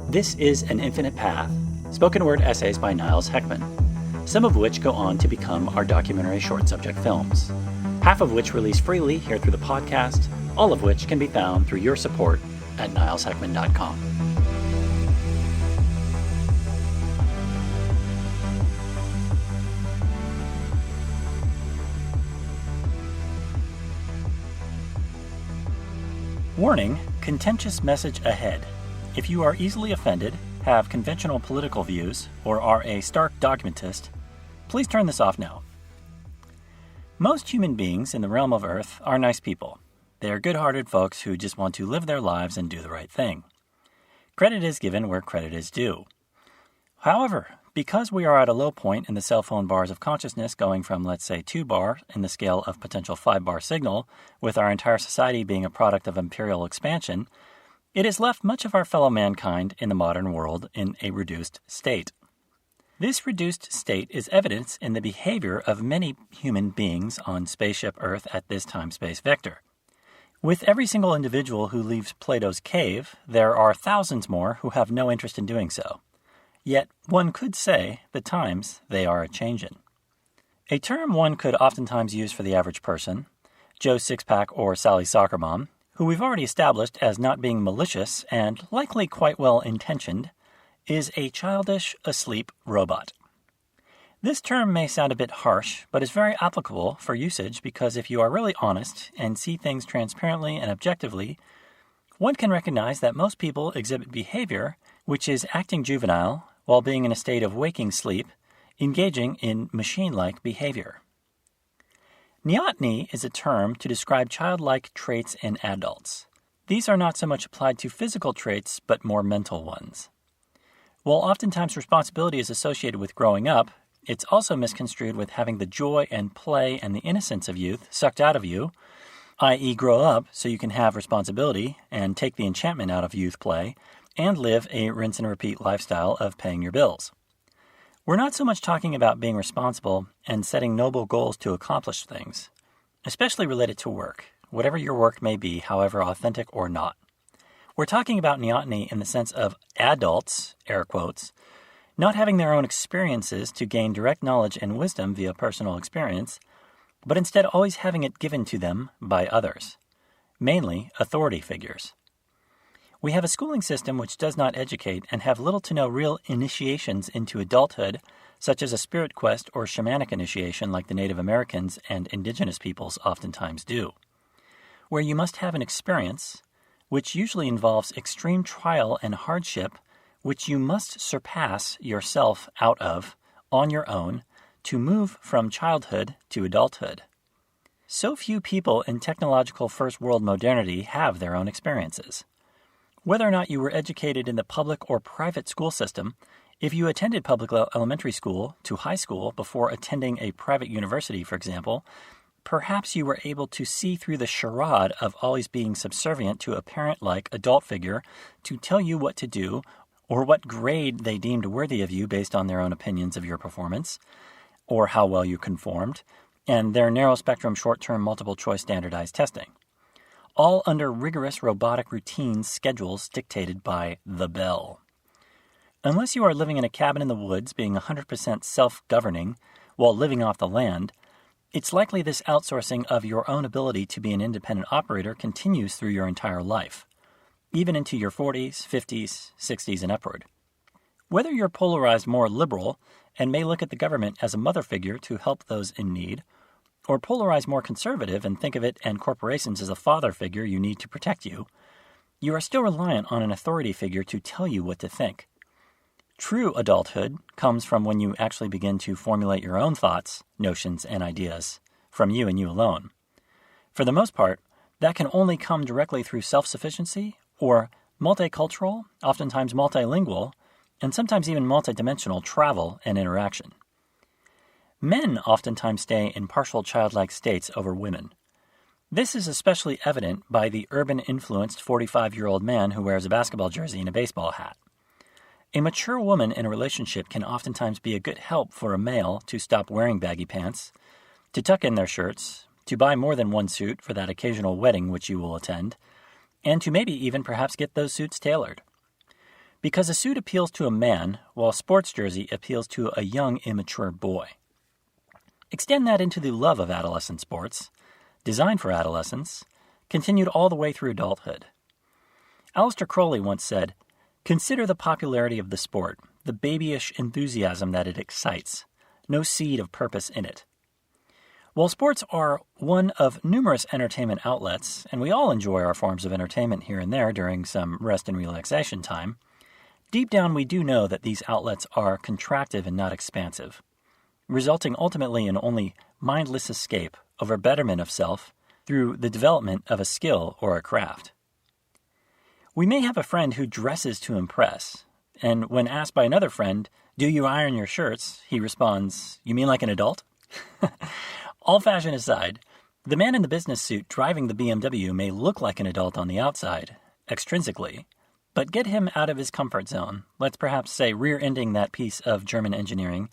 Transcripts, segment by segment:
This is An Infinite Path, spoken word essays by Niles Heckman, some of which go on to become our documentary short subject films, half of which release freely here through the podcast, all of which can be found through your support at nilesheckman.com. Warning, contentious message ahead. If you are easily offended, have conventional political views, or are a stark dogmatist, please turn this off now. Most human beings in the realm of Earth are nice people. They are good-hearted folks who just want to live their lives and do the right thing. Credit is given where credit is due. However, because we are at a low point in the cell phone bars of consciousness going from, let's say, 2 bar in the scale of potential 5 bar signal, with our entire society being a product of imperial expansion, it has left much of our fellow mankind in the modern world in a reduced state. This reduced state is evidenced in the behavior of many human beings on spaceship Earth at this time-space vector. With every single individual who leaves Plato's cave, there are thousands more who have no interest in doing so. Yet, one could say, the times they are a-changin'. A term one could oftentimes use for the average person, Joe Sixpack or Sally Soccer Mom, who we've already established as not being malicious and likely quite well-intentioned, is a childish, asleep robot. This term may sound a bit harsh, but is very applicable for usage because if you are really honest and see things transparently and objectively, one can recognize that most people exhibit behavior which is acting juvenile while being in a state of waking sleep, engaging in machine-like behavior. Neotony is a term to describe childlike traits in adults. These are not so much applied to physical traits, but more mental ones. While oftentimes responsibility is associated with growing up, it's also misconstrued with having the joy and play and the innocence of youth sucked out of you, i.e. grow up so you can have responsibility and take the enchantment out of youth play, and live a rinse-and-repeat lifestyle of paying your bills. We're not so much talking about being responsible and setting noble goals to accomplish things, especially related to work, whatever your work may be, however authentic or not. We're talking about neotony in the sense of adults, air quotes, not having their own experiences to gain direct knowledge and wisdom via personal experience, but instead always having it given to them by others, mainly authority figures. We have a schooling system which does not educate and have little to no real initiations into adulthood, such as a spirit quest or shamanic initiation like the Native Americans and indigenous peoples oftentimes do, where you must have an experience, which usually involves extreme trial and hardship, which you must surpass yourself out of on your own to move from childhood to adulthood. So few people in technological first world modernity have their own experiences. Whether or not you were educated in the public or private school system, if you attended public elementary school to high school before attending a private university, for example, perhaps you were able to see through the charade of always being subservient to a parent-like adult figure to tell you what to do or what grade they deemed worthy of you based on their own opinions of your performance or how well you conformed, and their narrow-spectrum short-term multiple-choice standardized testing, all under rigorous robotic routines schedules dictated by the bell. Unless you are living in a cabin in the woods being 100% self-governing while living off the land, it's likely this outsourcing of your own ability to be an independent operator continues through your entire life, even into your 40s, 50s, 60s, and upward. Whether you're polarized more liberal and may look at the government as a mother figure to help those in need, or polarize more conservative and think of it and corporations as a father figure you need to protect you, you are still reliant on an authority figure to tell you what to think. True adulthood comes from when you actually begin to formulate your own thoughts, notions, and ideas from you and you alone. For the most part, that can only come directly through self-sufficiency or multicultural, oftentimes multilingual, and sometimes even multidimensional travel and interaction. Men oftentimes stay in partial childlike states over women. This is especially evident by the urban-influenced 45-year-old man who wears a basketball jersey and a baseball hat. A mature woman in a relationship can oftentimes be a good help for a male to stop wearing baggy pants, to tuck in their shirts, to buy more than one suit for that occasional wedding which you will attend, and to maybe even perhaps get those suits tailored. because a suit appeals to a man, while a sports jersey appeals to a young, immature boy. Extend that into the love of adolescent sports, designed for adolescence, continued all the way through adulthood. Aleister Crowley once said, "Consider the popularity of the sport, the babyish enthusiasm that it excites, no seed of purpose in it." While sports are one of numerous entertainment outlets, and we all enjoy our forms of entertainment here and there during some rest and relaxation time, deep down we do know that these outlets are contractive and not expansive, resulting ultimately in only mindless escape over betterment of self through the development of a skill or a craft. We may have a friend who dresses to impress, and when asked by another friend, "Do you iron your shirts?" he responds, "You mean like an adult?" All fashion aside, the man in the business suit driving the BMW may look like an adult on the outside, extrinsically, but get him out of his comfort zone, let's perhaps say rear-ending that piece of German engineering,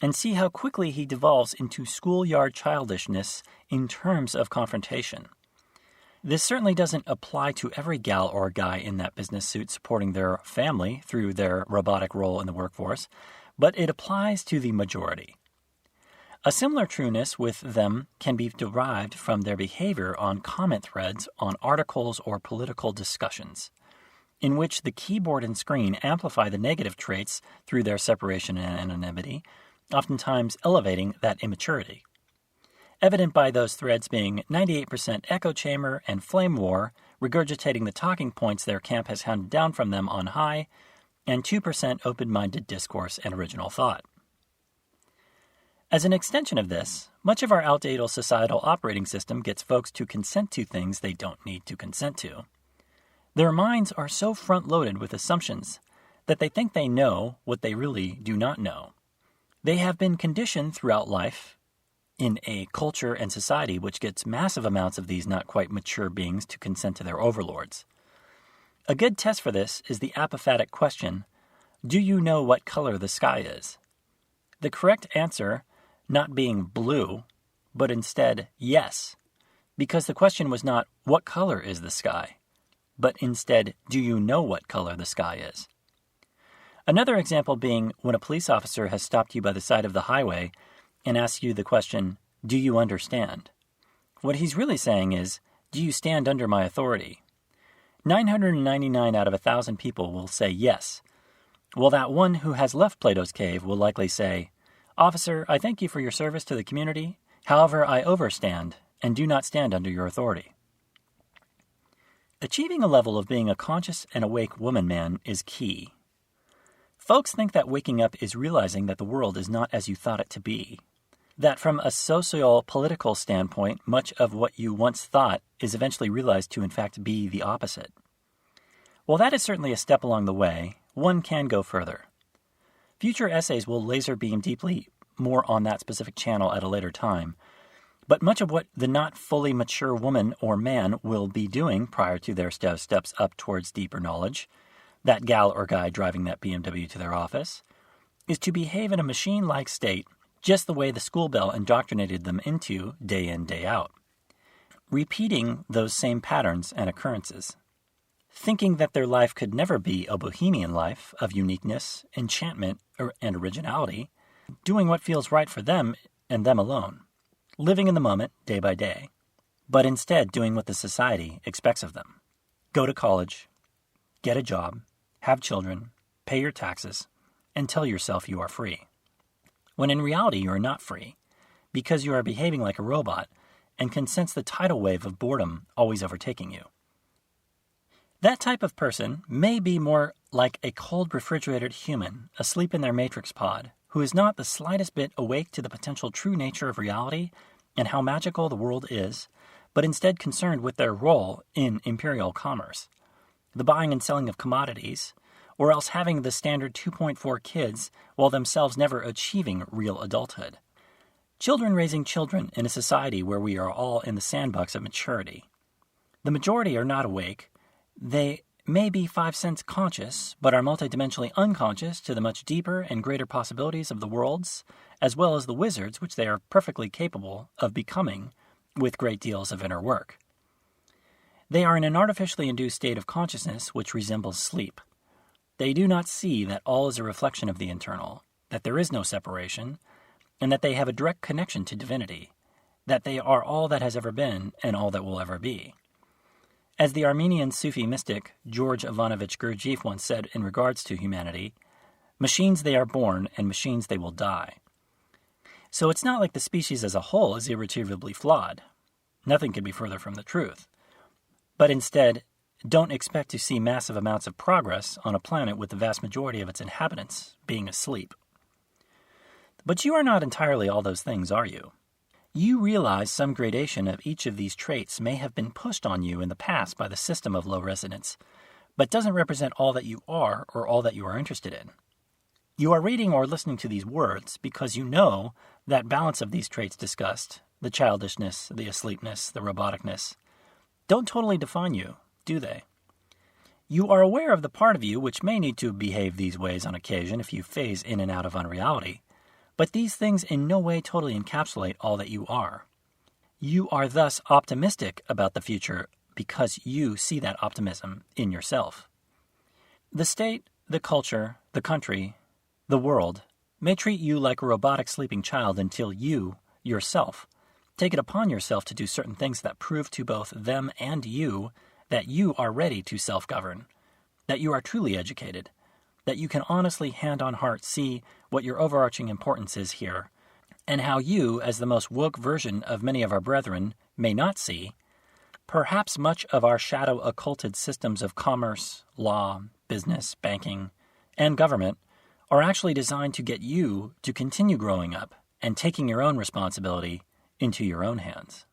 and see how quickly he devolves into schoolyard childishness in terms of confrontation. This certainly doesn't apply to every gal or guy in that business suit supporting their family through their robotic role in the workforce, but it applies to the majority. A similar trueness with them can be derived from their behavior on comment threads on articles or political discussions, in which the keyboard and screen amplify the negative traits through their separation and anonymity, oftentimes elevating that immaturity. Evident by those threads being 98% echo chamber and flame war, regurgitating the talking points their camp has handed down from them on high, and 2% open-minded discourse and original thought. As an extension of this, much of our outdated societal operating system gets folks to consent to things they don't need to consent to. Their minds are so front-loaded with assumptions that they think they know what they really do not know. They have been conditioned throughout life in a culture and society which gets massive amounts of these not quite mature beings to consent to their overlords. A good test for this is the apophatic question, "Do you know what color the sky is?" The correct answer not being blue, but instead yes, because the question was not, "What color is the sky?" but instead, "Do you know what color the sky is?" Another example being when a police officer has stopped you by the side of the highway and asks you the question, "Do you understand?" What he's really saying is, "Do you stand under my authority?" 999 out of 1,000 people will say yes, while that one who has left Plato's cave will likely say, "Officer, I thank you for your service to the community. However, I overstand and do not stand under your authority." Achieving a level of being a conscious and awake woman-man is key. Folks think that waking up is realizing that the world is not as you thought it to be. That from a socio-political standpoint, much of what you once thought is eventually realized to in fact be the opposite. While that is certainly a step along the way, one can go further. Future essays will laser beam deeply more on that specific channel at a later time, but much of what the not fully mature woman or man will be doing prior to their steps up towards deeper knowledge, that gal or guy driving that BMW to their office, is to behave in a machine-like state just the way the school bell indoctrinated them into day in, day out, repeating those same patterns and occurrences, thinking that their life could never be a bohemian life of uniqueness, enchantment, and originality, doing what feels right for them and them alone, living in the moment day by day, but instead doing what the society expects of them. Go to college, get a job, have children, pay your taxes, and tell yourself you are free. When in reality you are not free, because you are behaving like a robot and can sense the tidal wave of boredom always overtaking you. That type of person may be more like a cold refrigerated human asleep in their matrix pod, who is not the slightest bit awake to the potential true nature of reality and how magical the world is, but instead concerned with their role in imperial commerce, the buying and selling of commodities, or else having the standard 2.4 kids while themselves never achieving real adulthood. Children raising children in a society where we are all in the sandbox of maturity. The majority are not awake. They may be 5 cents conscious, but are multidimensionally unconscious to the much deeper and greater possibilities of the worlds, as well as the wizards which they are perfectly capable of becoming with great deals of inner work. They are in an artificially induced state of consciousness which resembles sleep. They do not see that all is a reflection of the internal, that there is no separation, and that they have a direct connection to divinity, that they are all that has ever been and all that will ever be. As the Armenian Sufi mystic George Ivanovich Gurdjieff once said in regards to humanity, machines they are born and machines they will die. So it's not like the species as a whole is irretrievably flawed. Nothing could be further from the truth. But instead, don't expect to see massive amounts of progress on a planet with the vast majority of its inhabitants being asleep. But you are not entirely all those things, are you? You realize some gradation of each of these traits may have been pushed on you in the past by the system of low resonance, but doesn't represent all that you are or all that you are interested in. You are reading or listening to these words because you know that balance of these traits discussed, the childishness, the asleepness, the roboticness, don't totally define you, do they? You are aware of the part of you which may need to behave these ways on occasion if you phase in and out of unreality, but these things in no way totally encapsulate all that you are. You are thus optimistic about the future because you see that optimism in yourself. The state, the culture, the country, the world may treat you like a robotic sleeping child until you, yourself, take it upon yourself to do certain things that prove to both them and you that you are ready to self-govern, that you are truly educated, that you can honestly, hand on heart, see what your overarching importance is here, and how you, as the most woke version of many of our brethren, may not see, perhaps much of our shadow occulted systems of commerce, law, business, banking, and government are actually designed to get you to continue growing up and taking your own responsibility into your own hands.